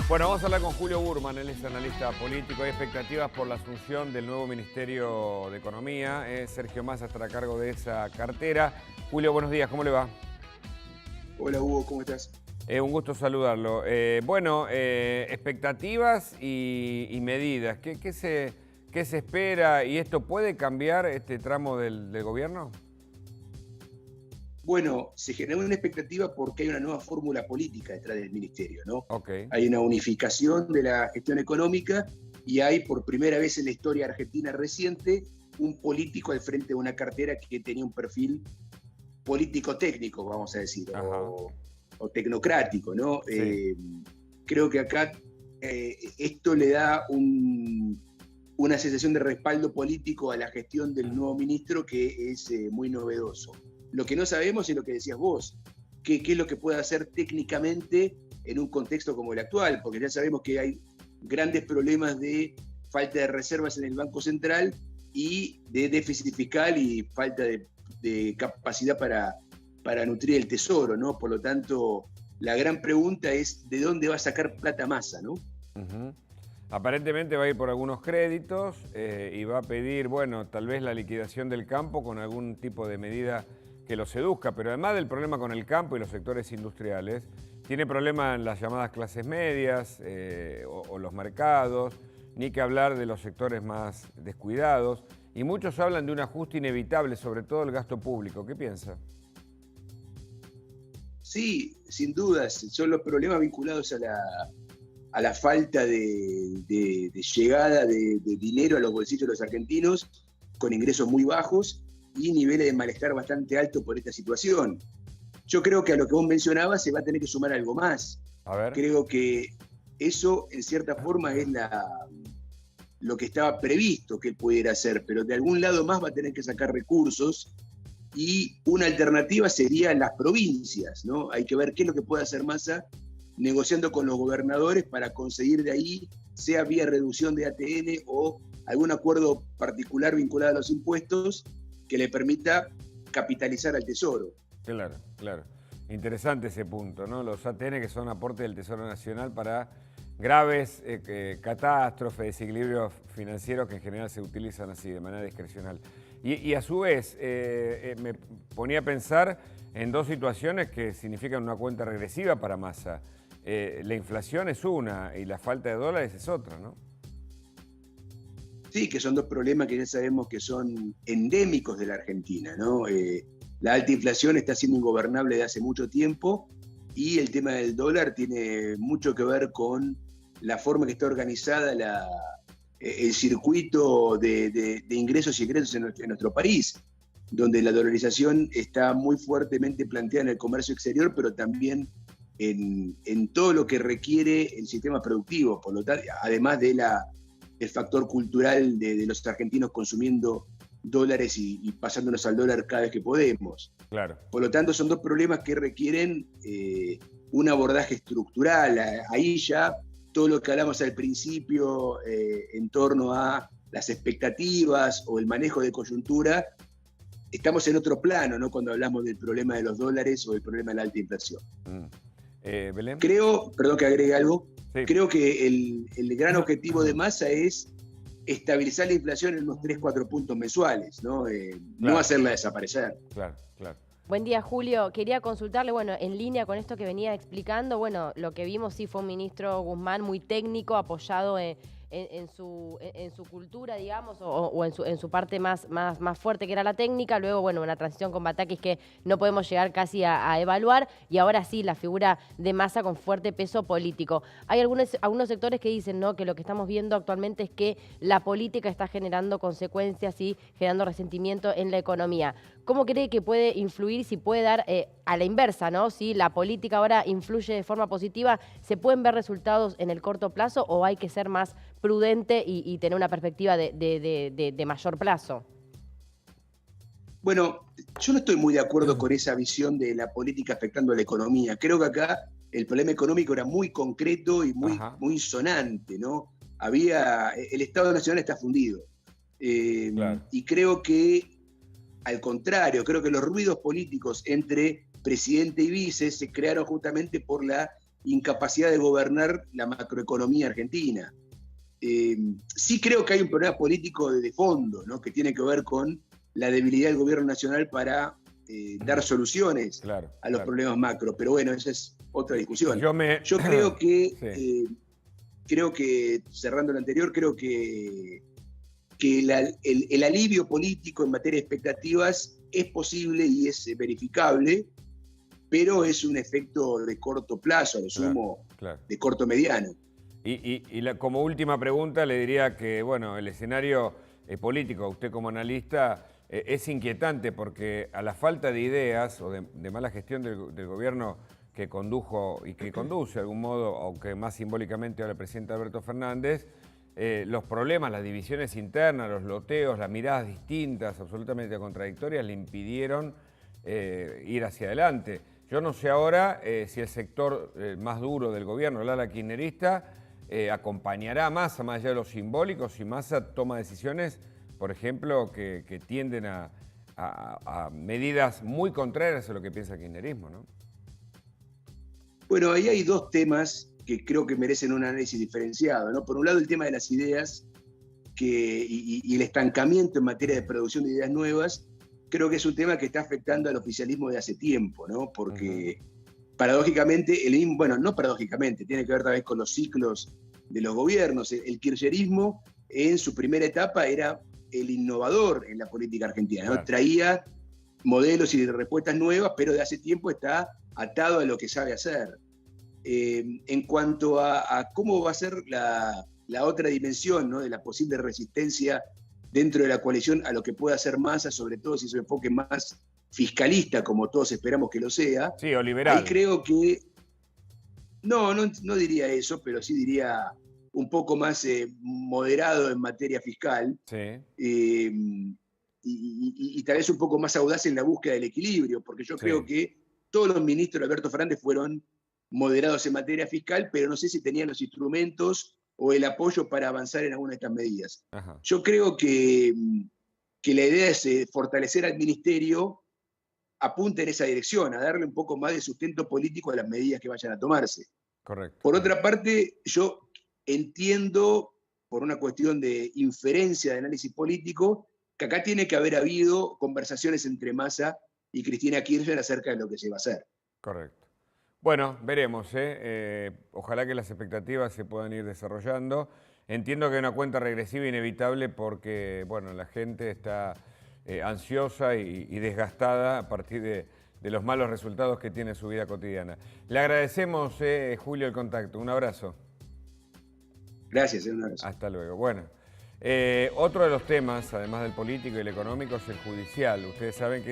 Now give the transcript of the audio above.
Bueno, vamos a hablar con Julio Burman, él es analista político. Hay expectativas por la asunción del nuevo Ministerio de Economía. Sergio Massa estará a cargo de esa cartera. Julio, buenos días, ¿cómo le va? Hola Hugo, ¿cómo estás? Un gusto saludarlo. Expectativas y medidas. ¿Qué se espera? ¿Y esto puede cambiar este tramo del gobierno? Bueno, se generó una expectativa porque hay una nueva fórmula política detrás del ministerio, ¿no? Ok. Hay una unificación de la gestión económica y hay por primera vez en la historia argentina reciente un político al frente de una cartera que tenía un perfil político-técnico, vamos a decir, Ajá. o tecnocrático, ¿no? Sí. Creo que acá esto le da una sensación de respaldo político a la gestión del nuevo ministro que es muy novedoso. Lo que no sabemos es lo que decías vos, qué es lo que puede hacer técnicamente en un contexto como el actual, porque ya sabemos que hay grandes problemas de falta de reservas en el Banco Central y de déficit fiscal y falta de capacidad para nutrir el tesoro, ¿no? Por lo tanto, la gran pregunta es ¿de dónde va a sacar plata Massa, ¿no? Ujú. Aparentemente va a ir por algunos créditos y va a pedir, bueno, tal vez la liquidación del campo con algún tipo de medida que lo seduzca, pero además del problema con el campo y los sectores industriales, tiene problemas en las llamadas clases medias o los mercados, ni que hablar de los sectores más descuidados, y muchos hablan de un ajuste inevitable, sobre todo el gasto público. ¿Qué piensa? Sí, sin dudas, son los problemas vinculados a la falta de llegada de dinero a los bolsillos de los argentinos, con ingresos muy bajos y niveles de malestar bastante altos por esta situación. Yo creo que a lo que vos mencionabas se va a tener que sumar algo más. A ver. Creo que eso, en cierta forma, es lo que estaba previsto que él pudiera hacer, pero de algún lado más va a tener que sacar recursos y una alternativa sería las provincias, ¿no? Hay que ver qué es lo que puede hacer Massa negociando con los gobernadores para conseguir de ahí, sea vía reducción de ATN o algún acuerdo particular vinculado a los impuestos que le permita capitalizar al Tesoro. Claro, claro. Interesante ese punto, ¿no? Los ATN que son aportes del Tesoro Nacional para graves catástrofes, desequilibrios financieros que en general se utilizan así, de manera discrecional. Y a su vez, me ponía a pensar en dos situaciones que significan una cuenta regresiva para Massa. La inflación es una y la falta de dólares es otra, ¿no? Sí, que son dos problemas que ya sabemos que son endémicos de la Argentina, ¿no? La alta inflación está siendo ingobernable de hace mucho tiempo y el tema del dólar tiene mucho que ver con la forma que está organizada el circuito de ingresos y egresos en nuestro país, donde la dolarización está muy fuertemente planteada en el comercio exterior, pero también en todo lo que requiere el sistema productivo, por lo tanto, además del factor cultural de los argentinos consumiendo dólares y pasándonos al dólar cada vez que podemos. Claro. Por lo tanto, son dos problemas que requieren un abordaje estructural. Ahí ya todo lo que hablamos al principio en torno a las expectativas o el manejo de coyuntura, estamos en otro plano, ¿no? Cuando hablamos del problema de los dólares o del problema de la alta inflación. ¿Belén? Creo, perdón que agregue algo, Sí. creo que el gran objetivo de Massa es estabilizar la inflación en unos 3-4 puntos mensuales, ¿no? No hacerla desaparecer. Claro, claro. Buen día, Julio. Quería consultarle, bueno, en línea con esto que venía explicando, bueno, lo que vimos sí fue un ministro Guzmán muy técnico, apoyado en su cultura, digamos, o en su parte más fuerte, que era la técnica. Luego, bueno, una transición con Batakis que no podemos llegar casi a evaluar. Y ahora sí, la figura de Massa con fuerte peso político. Hay algunos sectores que dicen, ¿no?, que lo que estamos viendo actualmente es que la política está generando consecuencias y generando resentimiento en la economía. ¿Cómo cree que puede influir, si puede dar a la inversa, ¿no? Si la política ahora influye de forma positiva, ¿se pueden ver resultados en el corto plazo o hay que ser más prudente y tener una perspectiva de mayor plazo? Bueno, yo no estoy muy de acuerdo con esa visión de la política afectando a la economía. Creo que acá el problema económico era muy concreto y muy sonante, ¿no? El Estado Nacional está fundido. Claro. Y creo que, al contrario, creo que los ruidos políticos entre presidente y vice se crearon justamente por la incapacidad de gobernar la macroeconomía argentina. Sí creo que hay un problema político de fondo, ¿no? Que tiene que ver con la debilidad del gobierno nacional para dar soluciones a los problemas macro, pero bueno, esa es otra discusión. Yo creo que, cerrando lo anterior, creo que el alivio político en materia de expectativas es posible y es verificable, pero es un efecto de corto plazo, a lo sumo de corto mediano. Como última pregunta le diría que, bueno, el escenario político, usted como analista, es inquietante porque a la falta de ideas o de mala gestión del gobierno que condujo y que conduce de algún modo, aunque más simbólicamente ahora el presidente Alberto Fernández, los problemas, las divisiones internas, los loteos, las miradas distintas, absolutamente contradictorias, le impidieron ir hacia adelante. Yo no sé ahora si el sector más duro del gobierno, el ala kirchnerista, acompañará a Massa, más allá de lo simbólico, si Massa toma decisiones, por ejemplo, que tienden a medidas muy contrarias a lo que piensa el kirchnerismo, ¿no? Bueno, ahí hay dos temas que creo que merecen un análisis diferenciado, ¿no? Por un lado, el tema de las ideas y el estancamiento en materia de producción de ideas nuevas, creo que es un tema que está afectando al oficialismo de hace tiempo, ¿no? Porque paradójicamente, bueno, no paradójicamente, tiene que ver tal vez con los ciclos de los gobiernos. El kirchnerismo en su primera etapa era el innovador en la política argentina, ¿no? Traía modelos y respuestas nuevas, pero de hace tiempo está atado a lo que sabe hacer. En cuanto a cómo va a ser la otra dimensión, ¿no? De la posible resistencia dentro de la coalición a lo que pueda hacer Massa, sobre todo si se enfoque más fiscalista, como todos esperamos que lo sea. Sí, o liberal. Ahí creo que, no diría eso, pero sí diría un poco más moderado en materia fiscal. Sí. Y tal vez un poco más audaz en la búsqueda del equilibrio, porque yo creo que todos los ministros de Alberto Fernández fueron moderados en materia fiscal, pero no sé si tenían los instrumentos o el apoyo para avanzar en alguna de estas medidas. Yo creo que la idea es fortalecer al ministerio, apunta en esa dirección, a darle un poco más de sustento político a las medidas que vayan a tomarse. Correcto. Por otra parte, yo entiendo, por una cuestión de inferencia de análisis político, que acá tiene que haber habido conversaciones entre Massa y Cristina Kirchner acerca de lo que se va a hacer. Correcto. Bueno, veremos. Ojalá que las expectativas se puedan ir desarrollando. Entiendo que hay una cuenta regresiva inevitable porque, bueno, la gente está ansiosa y desgastada a partir de los malos resultados que tiene su vida cotidiana. Le agradecemos, Julio, el contacto. Un abrazo. Gracias, un abrazo. Hasta luego. Bueno, otro de los temas, además del político y el económico, es el judicial. Ustedes saben que